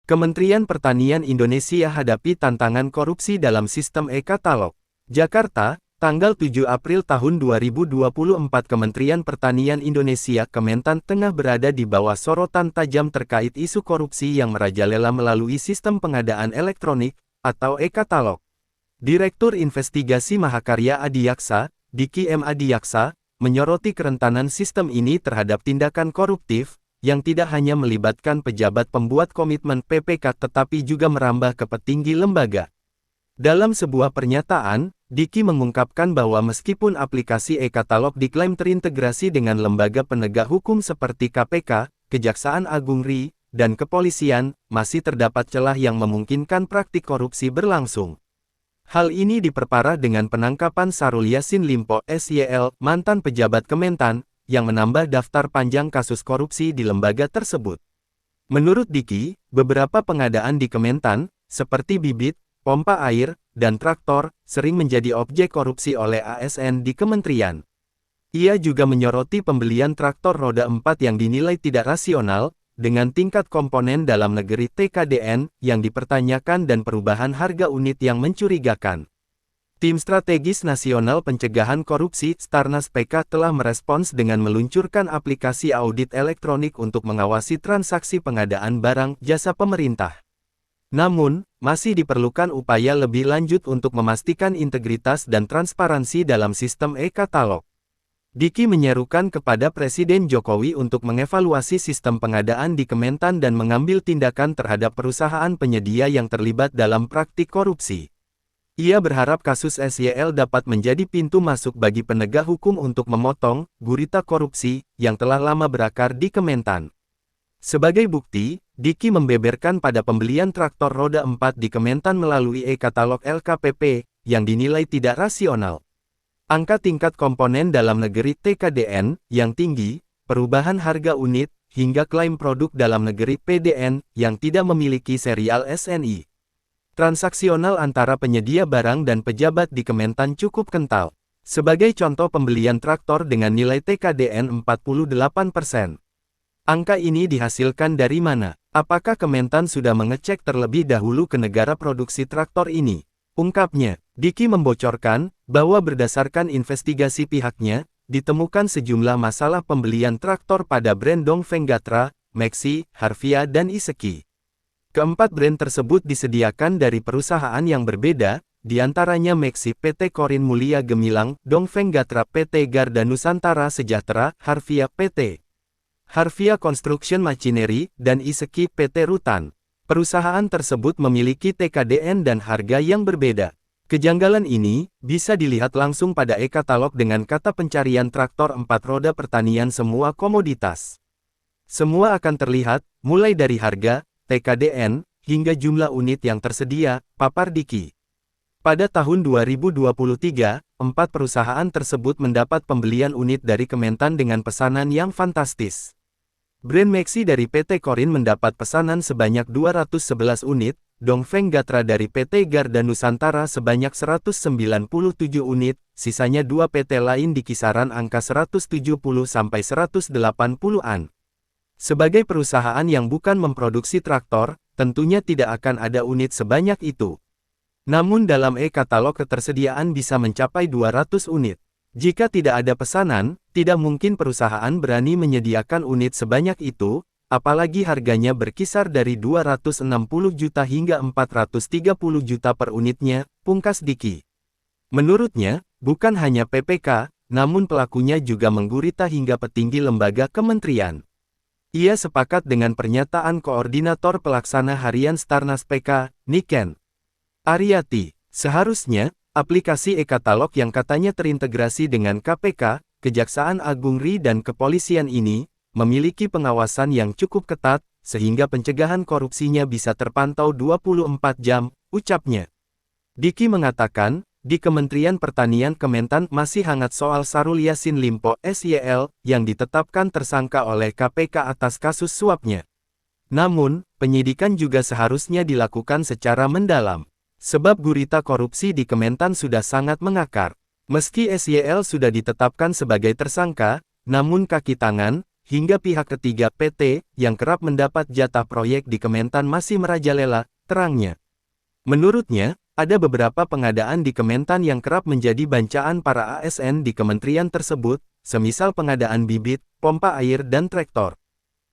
Kementerian Pertanian Indonesia hadapi tantangan korupsi dalam sistem e-katalog. Jakarta, tanggal 7 April tahun 2024. Kementerian Pertanian Indonesia Kementan tengah berada di bawah sorotan tajam terkait isu korupsi yang merajalela melalui sistem pengadaan elektronik, atau e-katalog. Direktur Investigasi Mahakarya Adiyaksa, Diki M. Adiyaksa, menyoroti kerentanan sistem ini terhadap tindakan koruptif, yang tidak hanya melibatkan pejabat pembuat komitmen PPK tetapi juga merambah ke petinggi lembaga. Dalam sebuah pernyataan, Diki mengungkapkan bahwa meskipun aplikasi e-katalog diklaim terintegrasi dengan lembaga penegak hukum seperti KPK, Kejaksaan Agung RI, dan Kepolisian, masih terdapat celah yang memungkinkan praktik korupsi berlangsung. Hal ini diperparah dengan penangkapan Syahrul Yassin Limpo SYL, mantan pejabat Kementan, yang menambah daftar panjang kasus korupsi di lembaga tersebut. Menurut Diki, beberapa pengadaan di Kementan, seperti bibit, pompa air, dan traktor, sering menjadi objek korupsi oleh ASN di kementerian. Ia juga menyoroti pembelian traktor roda 4 yang dinilai tidak rasional, dengan tingkat komponen dalam negeri TKDN, yang dipertanyakan dan perubahan harga unit yang mencurigakan. Tim Strategis Nasional Pencegahan Korupsi Starnas PK telah merespons dengan meluncurkan aplikasi audit elektronik untuk mengawasi transaksi pengadaan barang jasa pemerintah. Namun, masih diperlukan upaya lebih lanjut untuk memastikan integritas dan transparansi dalam sistem e-katalog. Diki menyerukan kepada Presiden Jokowi untuk mengevaluasi sistem pengadaan di Kementan dan mengambil tindakan terhadap perusahaan penyedia yang terlibat dalam praktik korupsi. Ia berharap kasus SYL dapat menjadi pintu masuk bagi penegak hukum untuk memotong gurita korupsi yang telah lama berakar di Kementan. Sebagai bukti, Diki membeberkan pada pembelian traktor roda 4 di Kementan melalui e-katalog LKPP yang dinilai tidak rasional. Angka tingkat komponen dalam negeri TKDN yang tinggi, perubahan harga unit, hingga klaim produk dalam negeri PDN yang tidak memiliki serial SNI. Transaksional antara penyedia barang dan pejabat di Kementan cukup kental. Sebagai contoh pembelian traktor dengan nilai TKDN 48%. Angka ini dihasilkan dari mana? Apakah Kementan sudah mengecek terlebih dahulu ke negara produksi traktor ini? Ungkapnya, Diki membocorkan bahwa berdasarkan investigasi pihaknya, ditemukan sejumlah masalah pembelian traktor pada brand Dongfeng Gatra, Maxi, Harvia dan Iseki. Keempat brand tersebut disediakan dari perusahaan yang berbeda, diantaranya Maxi PT Korin Mulia Gemilang, Dongfeng Gatra PT Garda Nusantara Sejahtera, Harvia PT Harvia Construction Machinery, dan Iseki PT Rutan. Perusahaan tersebut memiliki TKDN dan harga yang berbeda. Kejanggalan ini bisa dilihat langsung pada e-katalog dengan kata pencarian traktor 4 roda pertanian semua komoditas. Semua akan terlihat, mulai dari harga, TKDN, hingga jumlah unit yang tersedia, papar Diki. Pada tahun 2023, 4 perusahaan tersebut mendapat pembelian unit dari Kementan dengan pesanan yang fantastis. Brand Maxi dari PT Korin mendapat pesanan sebanyak 211 unit, Dongfeng Gatra dari PT Garda Nusantara sebanyak 197 unit, sisanya 2 PT lain di kisaran angka 170-180-an. Sebagai perusahaan yang bukan memproduksi traktor, tentunya tidak akan ada unit sebanyak itu. Namun dalam e-katalog ketersediaan bisa mencapai 200 unit. Jika tidak ada pesanan, tidak mungkin perusahaan berani menyediakan unit sebanyak itu, apalagi harganya berkisar dari 260 juta hingga 430 juta per unitnya, pungkas Diki. Menurutnya, bukan hanya PPK, namun pelakunya juga menggurita hingga petinggi lembaga kementerian. Ia sepakat dengan pernyataan Koordinator Pelaksana Harian Starnas PK, Niken Aryati. Seharusnya, aplikasi e-katalog yang katanya terintegrasi dengan KPK, Kejaksaan Agung RI dan Kepolisian ini, memiliki pengawasan yang cukup ketat, sehingga pencegahan korupsinya bisa terpantau 24 jam, ucapnya. Diki mengatakan, di Kementerian Pertanian Kementan masih hangat soal Syahrul Yassin Limpo SYL, yang ditetapkan tersangka oleh KPK atas kasus suapnya. Namun, penyidikan juga seharusnya dilakukan secara mendalam. Sebab gurita korupsi di Kementan sudah sangat mengakar. Meski SYL sudah ditetapkan sebagai tersangka, namun kaki tangan, hingga pihak ketiga PT, yang kerap mendapat jatah proyek di Kementan masih merajalela, terangnya. Menurutnya, ada beberapa pengadaan di Kementan yang kerap menjadi bancaan para ASN di kementerian tersebut, semisal pengadaan bibit, pompa air dan traktor.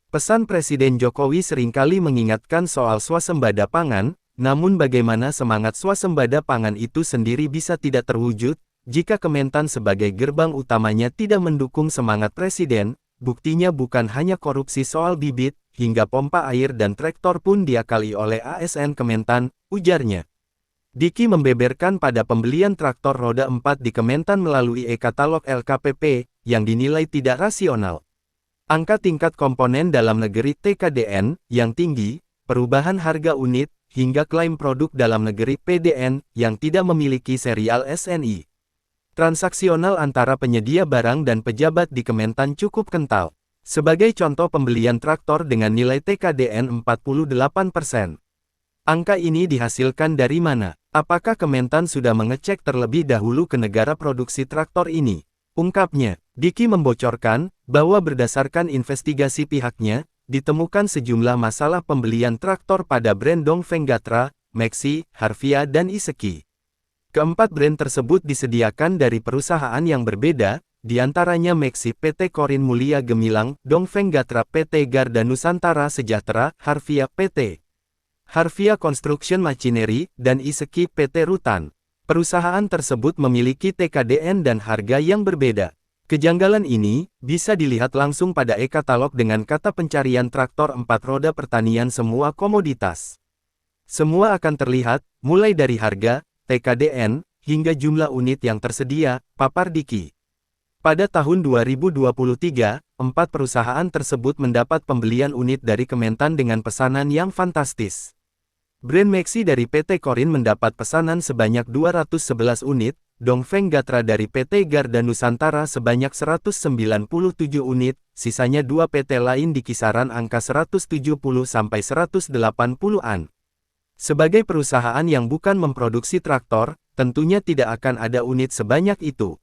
Pesan Presiden Jokowi seringkali mengingatkan soal swasembada pangan, namun bagaimana semangat swasembada pangan itu sendiri bisa tidak terwujud, jika Kementan sebagai gerbang utamanya tidak mendukung semangat Presiden, buktinya bukan hanya korupsi soal bibit, hingga pompa air dan traktor pun diakali oleh ASN Kementan, ujarnya. Diki membeberkan pada pembelian traktor roda 4 di Kementan melalui e-katalog LKPP, yang dinilai tidak rasional. Angka tingkat komponen dalam negeri TKDN, yang tinggi, perubahan harga unit, hingga klaim produk dalam negeri PDN, yang tidak memiliki serial SNI. Transaksional antara penyedia barang dan pejabat di Kementan cukup kental. Sebagai contoh pembelian traktor dengan nilai TKDN 48%. Angka ini dihasilkan dari mana? Apakah Kementan sudah mengecek terlebih dahulu ke negara produksi traktor ini? Ungkapnya, Diki membocorkan, bahwa berdasarkan investigasi pihaknya, ditemukan sejumlah masalah pembelian traktor pada brand Dongfeng Gatra, Maxi, Harvia dan Iseki. Keempat brand tersebut disediakan dari perusahaan yang berbeda, diantaranya Maxi PT Korin Mulia Gemilang, Dongfeng Gatra PT Garda Nusantara Sejahtera, Harvia PT Harvia Construction Machinery, dan Iseki PT Rutan. Perusahaan tersebut memiliki TKDN dan harga yang berbeda. Kejanggalan ini bisa dilihat langsung pada e-katalog dengan kata pencarian traktor 4 roda pertanian semua komoditas. Semua akan terlihat, mulai dari harga, TKDN, hingga jumlah unit yang tersedia, papar Diki. Pada tahun 2023, 4 perusahaan tersebut mendapat pembelian unit dari Kementan dengan pesanan yang fantastis. Brand Maxi dari PT Korin mendapat pesanan sebanyak 211 unit, Dongfeng Gatra dari PT Garda Nusantara sebanyak 197 unit, sisanya 2 PT lain di kisaran angka 170-180-an. Sebagai perusahaan yang bukan memproduksi traktor, tentunya tidak akan ada unit sebanyak itu.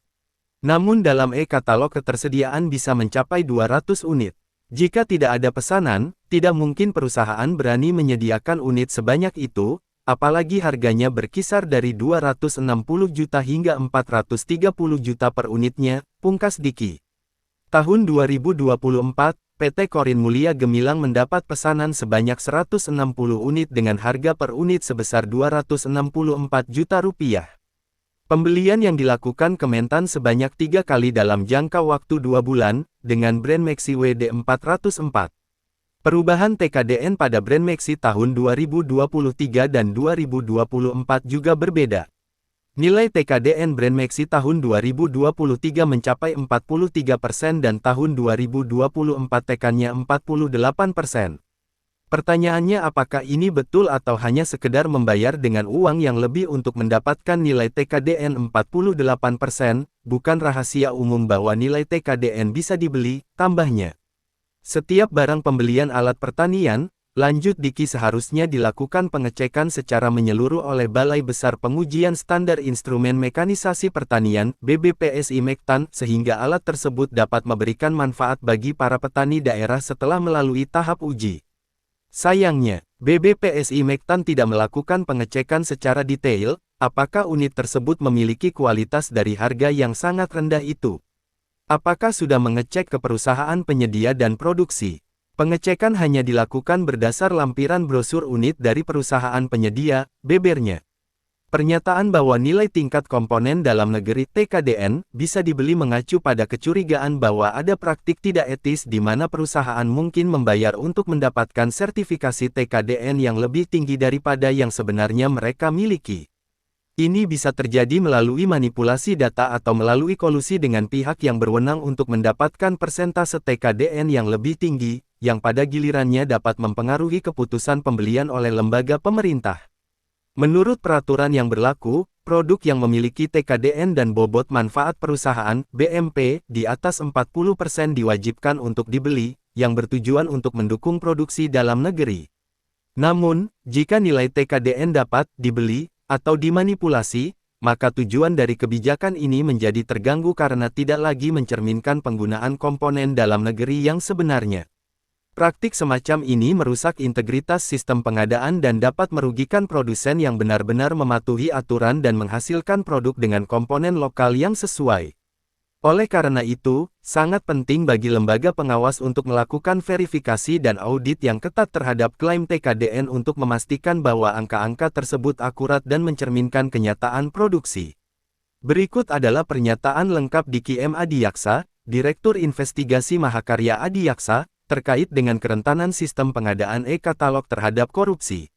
Namun dalam e-katalog ketersediaan bisa mencapai 200 unit. Jika tidak ada pesanan, tidak mungkin perusahaan berani menyediakan unit sebanyak itu, apalagi harganya berkisar dari 260 juta hingga 430 juta per unitnya, pungkas Diki. Tahun 2024, PT Korin Mulia Gemilang mendapat pesanan sebanyak 160 unit dengan harga per unit sebesar Rp264 juta. Pembelian yang dilakukan Kementan sebanyak 3 kali dalam jangka waktu 2 bulan, dengan brand Maxi WD404. Perubahan TKDN pada brand Maxi tahun 2023 dan 2024 juga berbeda. Nilai TKDN brand Maxi tahun 2023 mencapai 43% dan tahun 2024 tekannya 48%. Pertanyaannya apakah ini betul atau hanya sekedar membayar dengan uang yang lebih untuk mendapatkan nilai TKDN 48%, bukan rahasia umum bahwa nilai TKDN bisa dibeli, tambahnya. Setiap barang pembelian alat pertanian, lanjut Diki seharusnya dilakukan pengecekan secara menyeluruh oleh Balai Besar Pengujian Standar Instrumen Mekanisasi Pertanian (BBPSI Mektan) sehingga alat tersebut dapat memberikan manfaat bagi para petani daerah setelah melalui tahap uji. Sayangnya, BBPSI Mektan tidak melakukan pengecekan secara detail, apakah unit tersebut memiliki kualitas dari harga yang sangat rendah itu. Apakah sudah mengecek ke perusahaan penyedia dan produksi? Pengecekan hanya dilakukan berdasar lampiran brosur unit dari perusahaan penyedia, bebernya. Pernyataan bahwa nilai tingkat komponen dalam negeri TKDN bisa dibeli mengacu pada kecurigaan bahwa ada praktik tidak etis di mana perusahaan mungkin membayar untuk mendapatkan sertifikasi TKDN yang lebih tinggi daripada yang sebenarnya mereka miliki. Ini bisa terjadi melalui manipulasi data atau melalui kolusi dengan pihak yang berwenang untuk mendapatkan persentase TKDN yang lebih tinggi, yang pada gilirannya dapat mempengaruhi keputusan pembelian oleh lembaga pemerintah. Menurut peraturan yang berlaku, produk yang memiliki TKDN dan bobot manfaat perusahaan (BMP) di atas 40% diwajibkan untuk dibeli, yang bertujuan untuk mendukung produksi dalam negeri. Namun, jika nilai TKDN dapat dibeli atau dimanipulasi, maka tujuan dari kebijakan ini menjadi terganggu karena tidak lagi mencerminkan penggunaan komponen dalam negeri yang sebenarnya. Praktik semacam ini merusak integritas sistem pengadaan dan dapat merugikan produsen yang benar-benar mematuhi aturan dan menghasilkan produk dengan komponen lokal yang sesuai. Oleh karena itu, sangat penting bagi lembaga pengawas untuk melakukan verifikasi dan audit yang ketat terhadap klaim TKDN untuk memastikan bahwa angka-angka tersebut akurat dan mencerminkan kenyataan produksi. Berikut adalah pernyataan lengkap Diki M. Adiyaksa, Direktur Investigasi Mahakarya Adiyaksa, terkait dengan kerentanan sistem pengadaan e-katalog terhadap korupsi.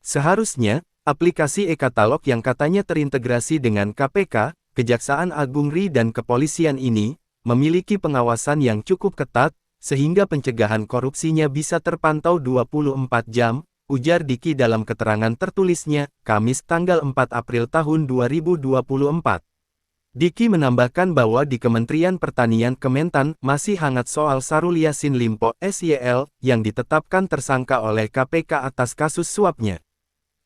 Seharusnya, aplikasi e-katalog yang katanya terintegrasi dengan KPK, Kejaksaan Agung RI dan kepolisian ini, memiliki pengawasan yang cukup ketat, sehingga pencegahan korupsinya bisa terpantau 24 jam, ujar Diki dalam keterangan tertulisnya, Kamis tanggal 4 April tahun 2024. Diki menambahkan bahwa di Kementerian Pertanian Kementan masih hangat soal Syahrul Yassin Limpo (SYL) yang ditetapkan tersangka oleh KPK atas kasus suapnya.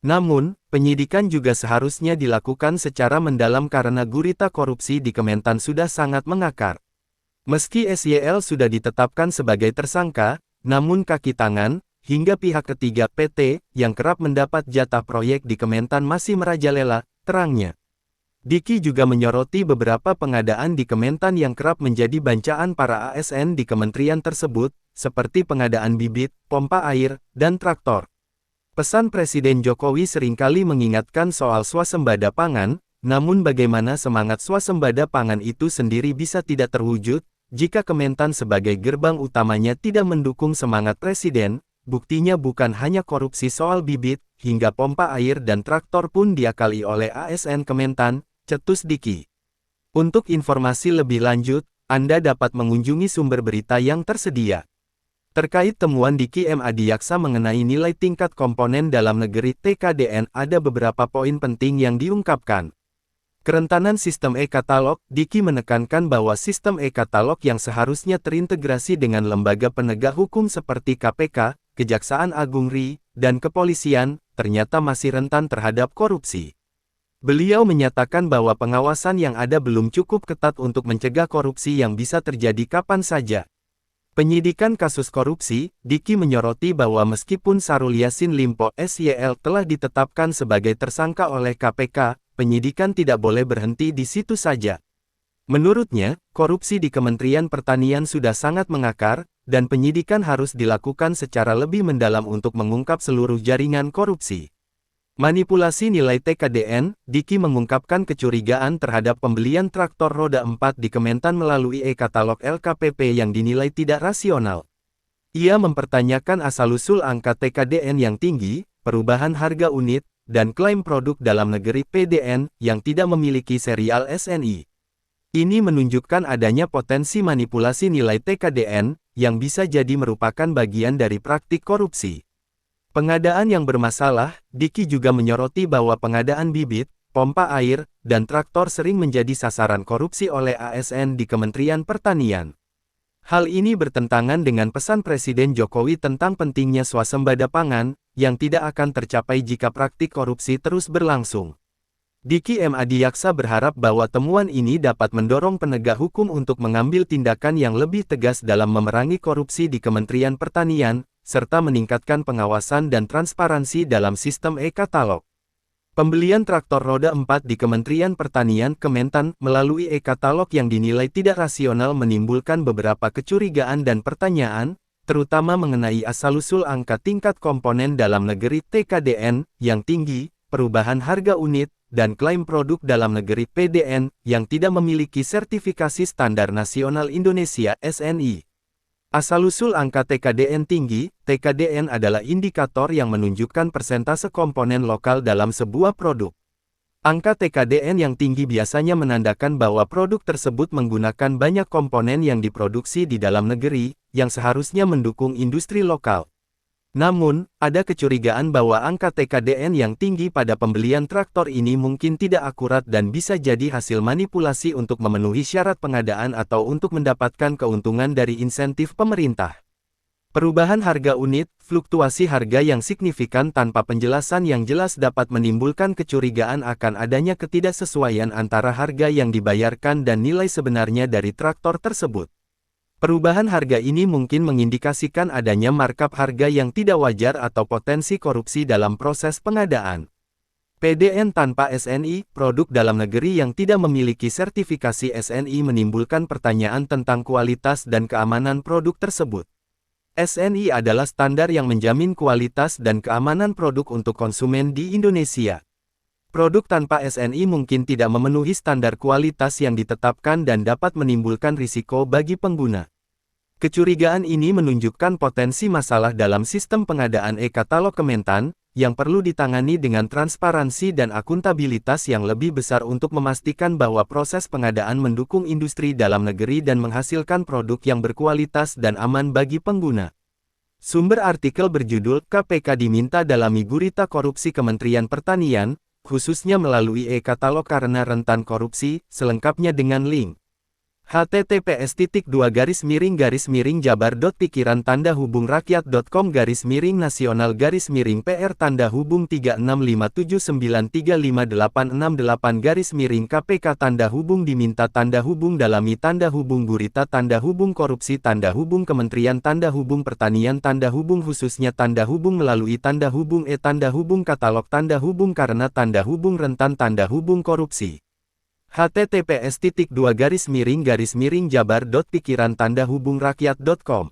Namun, penyidikan juga seharusnya dilakukan secara mendalam karena gurita korupsi di Kementan sudah sangat mengakar. Meski SYL sudah ditetapkan sebagai tersangka, namun kaki tangan, hingga pihak ketiga PT, yang kerap mendapat jatah proyek di Kementan masih merajalela, terangnya. Diki juga menyoroti beberapa pengadaan di Kementan yang kerap menjadi bancaan para ASN di kementerian tersebut, seperti pengadaan bibit, pompa air, dan traktor. Pesan Presiden Jokowi seringkali mengingatkan soal swasembada pangan, namun bagaimana semangat swasembada pangan itu sendiri bisa tidak terwujud, jika Kementan sebagai gerbang utamanya tidak mendukung semangat Presiden, buktinya bukan hanya korupsi soal bibit, hingga pompa air dan traktor pun diakali oleh ASN Kementan, cetus Diki. Untuk informasi lebih lanjut, Anda dapat mengunjungi sumber berita yang tersedia. Terkait temuan Diki M. Adiyaksa mengenai nilai tingkat komponen dalam negeri TKDN, ada beberapa poin penting yang diungkapkan. Kerentanan sistem e-katalog, Diki menekankan bahwa sistem e-katalog yang seharusnya terintegrasi dengan lembaga penegak hukum seperti KPK, Kejaksaan Agung RI, dan kepolisian, ternyata masih rentan terhadap korupsi. Beliau menyatakan bahwa pengawasan yang ada belum cukup ketat untuk mencegah korupsi yang bisa terjadi kapan saja. Penyidikan kasus korupsi, Diki menyoroti bahwa meskipun Syahrul Yassin Limpo (SYL) telah ditetapkan sebagai tersangka oleh KPK, penyidikan tidak boleh berhenti di situ saja. Menurutnya, korupsi di Kementerian Pertanian sudah sangat mengakar, dan penyidikan harus dilakukan secara lebih mendalam untuk mengungkap seluruh jaringan korupsi. Manipulasi nilai TKDN, Diki mengungkapkan kecurigaan terhadap pembelian traktor roda 4 di Kementan melalui e-katalog LKPP yang dinilai tidak rasional. Ia mempertanyakan asal-usul angka TKDN yang tinggi, perubahan harga unit, dan klaim produk dalam negeri PDN yang tidak memiliki serial SNI. Ini menunjukkan adanya potensi manipulasi nilai TKDN, yang bisa jadi merupakan bagian dari praktik korupsi. Pengadaan yang bermasalah, Diki juga menyoroti bahwa pengadaan bibit, pompa air, dan traktor sering menjadi sasaran korupsi oleh ASN di Kementerian Pertanian. Hal ini bertentangan dengan pesan Presiden Jokowi tentang pentingnya swasembada pangan, yang tidak akan tercapai jika praktik korupsi terus berlangsung. Diki M. Adiyaksa berharap bahwa temuan ini dapat mendorong penegak hukum untuk mengambil tindakan yang lebih tegas dalam memerangi korupsi di Kementerian Pertanian, serta meningkatkan pengawasan dan transparansi dalam sistem e-katalog. Pembelian traktor roda 4 di Kementerian Pertanian Kementan melalui e-katalog yang dinilai tidak rasional menimbulkan beberapa kecurigaan dan pertanyaan, terutama mengenai asal-usul angka tingkat komponen dalam negeri TKDN yang tinggi, perubahan harga unit, dan klaim produk dalam negeri PDN yang tidak memiliki sertifikasi standar nasional Indonesia (SNI). Asal-usul angka TKDN tinggi, TKDN adalah indikator yang menunjukkan persentase komponen lokal dalam sebuah produk. Angka TKDN yang tinggi biasanya menandakan bahwa produk tersebut menggunakan banyak komponen yang diproduksi di dalam negeri, yang seharusnya mendukung industri lokal. Namun, ada kecurigaan bahwa angka TKDN yang tinggi pada pembelian traktor ini mungkin tidak akurat dan bisa jadi hasil manipulasi untuk memenuhi syarat pengadaan atau untuk mendapatkan keuntungan dari insentif pemerintah. Perubahan harga unit, fluktuasi harga yang signifikan tanpa penjelasan yang jelas dapat menimbulkan kecurigaan akan adanya ketidaksesuaian antara harga yang dibayarkan dan nilai sebenarnya dari traktor tersebut. Perubahan harga ini mungkin mengindikasikan adanya markup harga yang tidak wajar atau potensi korupsi dalam proses pengadaan. PDN tanpa SNI, produk dalam negeri yang tidak memiliki sertifikasi SNI menimbulkan pertanyaan tentang kualitas dan keamanan produk tersebut. SNI adalah standar yang menjamin kualitas dan keamanan produk untuk konsumen di Indonesia. Produk tanpa SNI mungkin tidak memenuhi standar kualitas yang ditetapkan dan dapat menimbulkan risiko bagi pengguna. Kecurigaan ini menunjukkan potensi masalah dalam sistem pengadaan e-katalog Kementan, yang perlu ditangani dengan transparansi dan akuntabilitas yang lebih besar untuk memastikan bahwa proses pengadaan mendukung industri dalam negeri dan menghasilkan produk yang berkualitas dan aman bagi pengguna. Sumber artikel berjudul KPK diminta dalami gurita korupsi Kementerian Pertanian, khususnya melalui e-katalog karena rentan korupsi, selengkapnya dengan link https://jabar.pikiran-hubung-rakyat.com/miring-PR-hubung-3658938-miring-KPK dalami-korupsi Kementerian Pertanian khususnya melalui katalog karena rentan korupsi. https://jabar.pikiran-hubung-rakyat.com